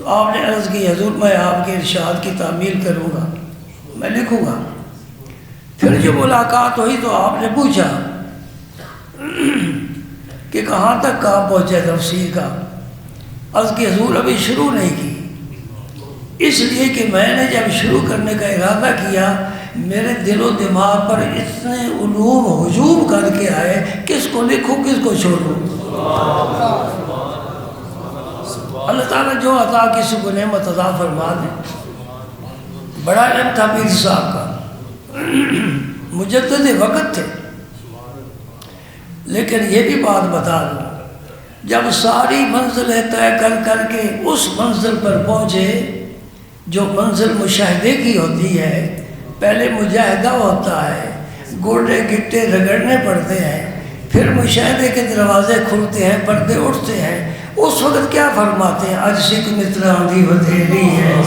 تو آپ نے عرض کی حضور میں آپ کے ارشاد کی تعمیل کروں گا، میں لکھوں گا۔ پھر جو ملاقات ہوئی تو آپ نے پوچھا کہ کہاں تک کہاں پہنچے تفسیر کا؟ عرض کی حضور ابھی شروع نہیں کی، اس لیے کہ میں نے جب شروع کرنے کا ارادہ کیا میرے دل و دماغ پر اتنے علوم ہجوم کر کے آئے، کس کو لکھوں کس کو چھوڑوں۔ اللہ تعالیٰ جو عطا کسی کو نعمت عطا فرما دے۔ بڑا علم تھا پیر صاحب کا، مجدد وقت تھے، لیکن یہ بھی بات بتا دوں، جب ساری منزلیں طے کر کر کے اس منزل پر پہنچے جو منزل مشاہدے کی ہوتی ہے، پہلے مجاہدہ ہوتا ہے، گوڑے گٹے رگڑنے پڑتے ہیں، پھر مشاہدے کے دروازے کھلتے ہیں، پردے اٹھتے ہیں۔ اس وقت کیا فرماتے ہیں؟ آج سکھ متر آندھی ودھیری ہے،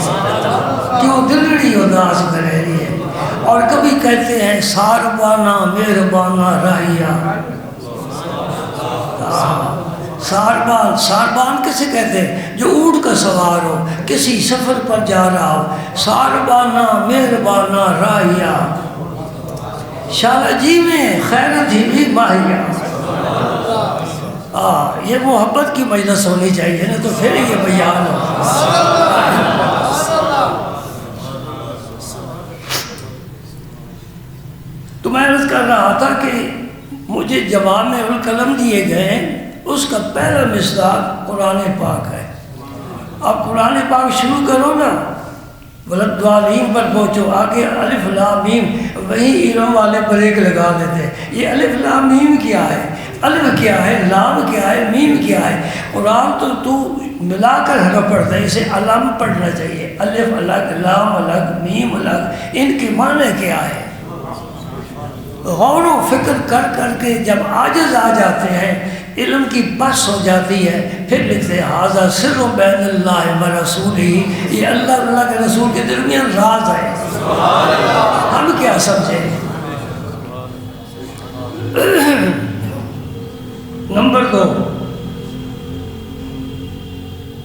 کیوں دلڑی اداس کریری ہے۔ اور کبھی کہتے ہیں ساربانہ مہربانہ راہیا۔ ساربان کسے کہتے ہیں؟ جو اونٹ کا سوار ہو، کسی سفر پر جا رہا ہو۔ ساربانہ مہربانہ راہیا، شالہ جی میں خیرت ہی بھی ماہیا۔ یہ محبت کی مجلس ہونی چاہیے نا، تو پھر یہ بیان ہو۔ تو میں عرض کر رہا تھا کہ مجھے جوامع الکلم دیے گئے، اس کا پہلا مصداق قرآن پاک ہے۔ اب قرآن پاک شروع کرو نا، ولدوالین پر پہنچو، آگے الف لام میم، وہی علم والے بریک لگا دیتے ہیں۔ یہ الف لام میم کیا ہے؟ الف کیا ہے؟ لام کیا ہے؟ میم کیا ہے؟ قرآن تو ملا کر حرف پڑھتا ہے، اسے علم پڑھنا چاہیے۔ الف الگ، لام الگ، میم الگ، ان کے معنی کیا ہے؟ غور و فکر کر کر کے جب عاجز آ جاتے ہیں، علم کی بس ہو جاتی ہے، پھر لکھتے ہیں ھذا سر بین اللہ و رسولہ، یہ اللہ اور اللہ کے رسول کے درمیان راز ہے۔ ہم کیا سمجھیں؟ نمبر 2،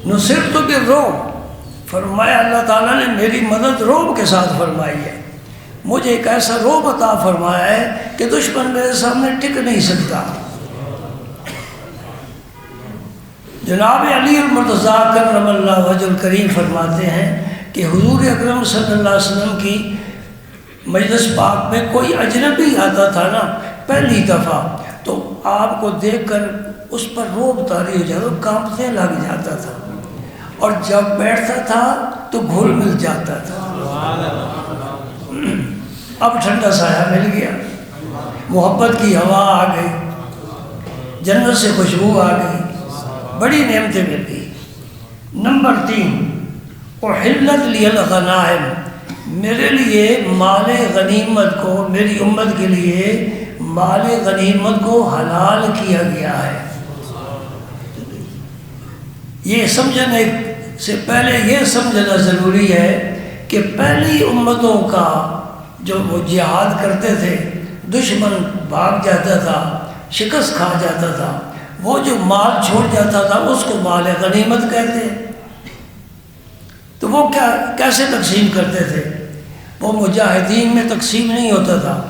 نصرت بالرعب، فرمایا اللہ تعالیٰ نے میری مدد رعب کے ساتھ فرمائی ہے۔ مجھے ایک ایسا رعب عطا فرمایا ہے کہ دشمن میرے سامنے ٹک نہیں سکتا۔ جناب علی المرتضیٰ کرم اللہ وجہ الکریم فرماتے ہیں کہ حضور اکرم صلی اللہ علیہ وسلم کی مجلس پاک میں کوئی اجنبی آتا تھا نا پہلی دفعہ، تو آپ کو دیکھ کر اس پر رعب طاری ہو جاتا، کانپنے لگ جاتا تھا، اور جب بیٹھتا تھا تو گھل مل جاتا تھا۔ اب ٹھنڈا سایہ مل گیا، محبت کی ہوا آ گئی، جنت سے خوشبو آ گئی، بڑی نعمتیں مل گئی۔ نمبر 3، احلت لی الغنائم، میرے لیے مال غنیمت کو، میری امت کے لیے مال غنیمت کو حلال کیا گیا ہے۔ یہ سمجھنے سے پہلے یہ سمجھنا ضروری ہے کہ پہلی امتوں کا جو وہ جہاد کرتے تھے، دشمن بھاگ جاتا تھا، شکست کھا جاتا تھا، وہ جو مال چھوڑ جاتا تھا اس کو مال غنیمت کہتے ہیں۔ تو وہ کیسے تقسیم کرتے تھے؟ وہ مجاہدین میں تقسیم نہیں ہوتا تھا،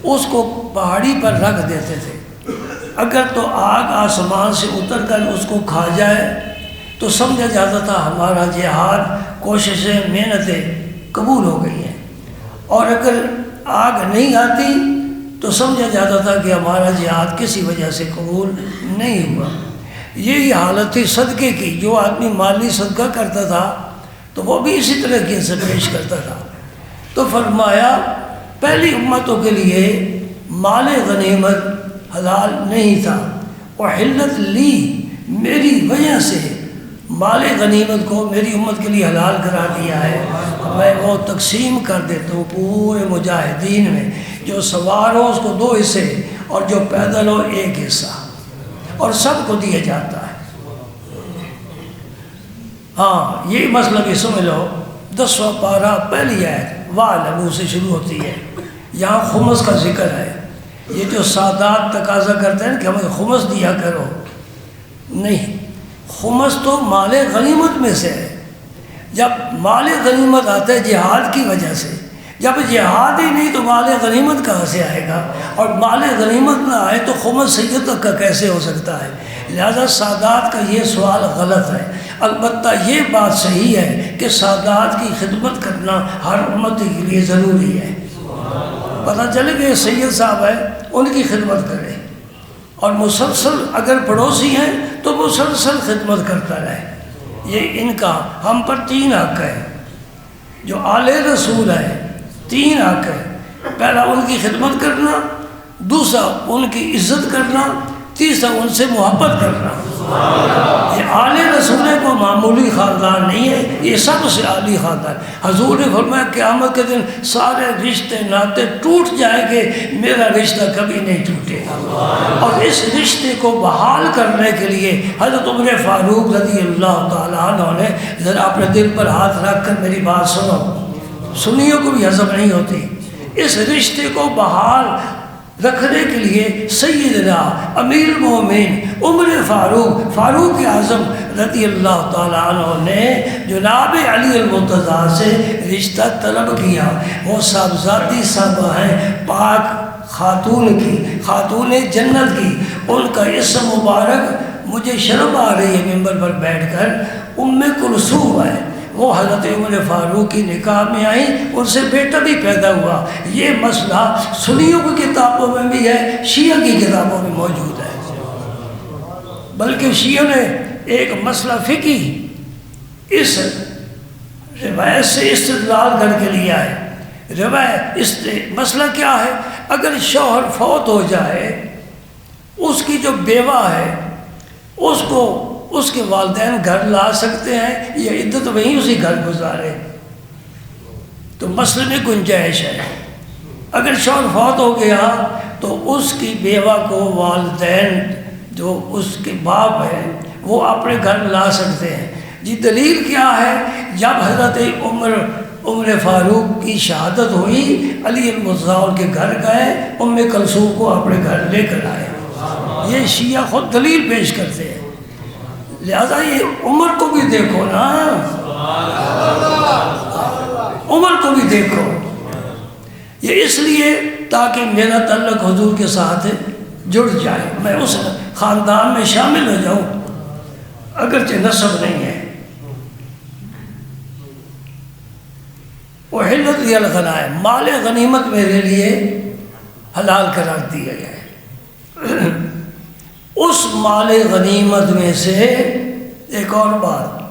اس کو پہاڑی پر رکھ دیتے تھے۔ اگر تو آگ آسمان سے اتر کر اس کو کھا جائے تو سمجھا جاتا تھا ہمارا جہاد، کوششیں، محنتیں قبول ہو گئی ہیں، اور اگر آگ نہیں آتی تو سمجھا جاتا تھا کہ ہمارا جہاد کسی وجہ سے قبول نہیں ہوا۔ یہی حالت تھی صدقے کی، جو آدمی مالی صدقہ کرتا تھا تو وہ بھی اسی طرح سے پیش کرتا تھا۔ تو فرمایا پہلی امتوں کے لیے مال غنیمت حلال نہیں تھا، احلت لی، میری وجہ سے مال غنیمت کو میری امت کے لیے حلال کرا دیا ہے، میں وہ تقسیم کر دیتا ہوں پورے مجاہدین میں، جو سوار ہو اس کو 2 حصے اور جو پیدل ہو 1 حصہ، اور سب کو دیا جاتا ہے۔ ہاں یہ مسئلہ بھی سمجھ لو، 10واں پارہ پہلی آیت وَاعْلَمُوا سے شروع ہوتی ہے، یہاں خمس کا ذکر ہے۔ یہ جو سادات تقاضا کرتے ہیں کہ ہمیں خمس دیا کرو، نہیں، خمس تو مال غنیمت میں سے ہے، جب مال غنیمت آتا ہے جہاد کی وجہ سے، جب جہاد ہی نہیں تو مال غنیمت کہاں سے آئے گا؟ اور مال غنیمت نہ آئے تو خمس سید کا کیسے ہو سکتا ہے؟ لہذا سادات کا یہ سوال غلط ہے۔ البتہ یہ بات صحیح ہے کہ سادات کی خدمت کرنا ہر امتی کے لیے ضروری ہے۔ پتہ چلے کہ سید صاحب ہے، ان کی خدمت کرے، اور مسلسل اگر پڑوسی ہیں تو مسلسل خدمت کرتا رہے۔ یہ ان کا ہم پر 3 حق ہے، جو آل رسول ہے 3 حق ہے۔ پہلا ان کی خدمت کرنا، دوسرا ان کی عزت کرنا، تیسرا ان سے محبت کرنا۔ یہ آل رسول کو معمولی خاندان نہیں ہے، یہ سب سے عالی خاندان۔ حضور نے فرمایا قیامت کے دن سارے رشتے ناطے ٹوٹ جائیں گے، میرا رشتہ کبھی نہیں ٹوٹے گا۔ اور اس رشتے کو بحال کرنے کے لیے حضرت عمر فاروق رضی اللہ تعالیٰ عنہ نے ذرا اپنے دل پر ہاتھ رکھ کر میری بات سنو، سنیوں کو بھی ہضم نہیں ہوتی۔ اس رشتے کو بحال رکھنے کے لیے سیدنا امیر المومنین عمر فاروق اعظم رضی اللہ تعالیٰ عنہ نے جناب علی المرتضیٰ سے رشتہ طلب کیا۔ وہ صاحبزادی صاحبہ ہیں پاک خاتون کی، خاتون جنت کی۔ ان کا اسم مبارک مجھے شرم آ رہی ہے ممبر پر بیٹھ کر، ام کلثوم ہے۔ وہ حضرت عمر فاروق کی نکاح میں آئیں، ان سے بیٹا بھی پیدا ہوا۔ یہ مسئلہ سنیوں کی کتابوں میں بھی ہے، شیعہ کی کتابوں میں موجود ہے۔ بلکہ شیعہ نے ایک مسئلہ فقہی اس روایت سے استدلال کر کے لیا ہے۔ روایت مسئلہ کیا ہے؟ اگر شوہر فوت ہو جائے، اس کی جو بیوہ ہے اس کو اس کے والدین گھر لا سکتے ہیں یا عدت وہیں اسی گھر گزارے؟ تو مسئلے میں گنجائش ہے۔ اگر شوہر فوت ہو گیا تو اس کی بیوہ کو والدین جو اس کے باپ ہیں وہ اپنے گھر لا سکتے ہیں۔ جی دلیل کیا ہے؟ جب حضرت عمر فاروق کی شہادت ہوئی، علی المرتضیٰ کے گھر گئے، ام کلثوم کو اپنے گھر لے کر آئے۔ یہ شیعہ خود دلیل پیش کرتے ہیں۔ لہذا یہ عمر کو بھی دیکھو نا، عمر کو بھی دیکھو۔ یہ اس لیے تاکہ میرا تعلق حضور کے ساتھ جڑ جائے، میں اس خاندان میں شامل ہو جاؤں اگرچہ نسب نہیں ہے۔ احلت لی الغنائم، مال غنیمت میرے لیے حلال قرار دیا گیا ہے۔ اس مال غنیمت میں سے ایک اور بات،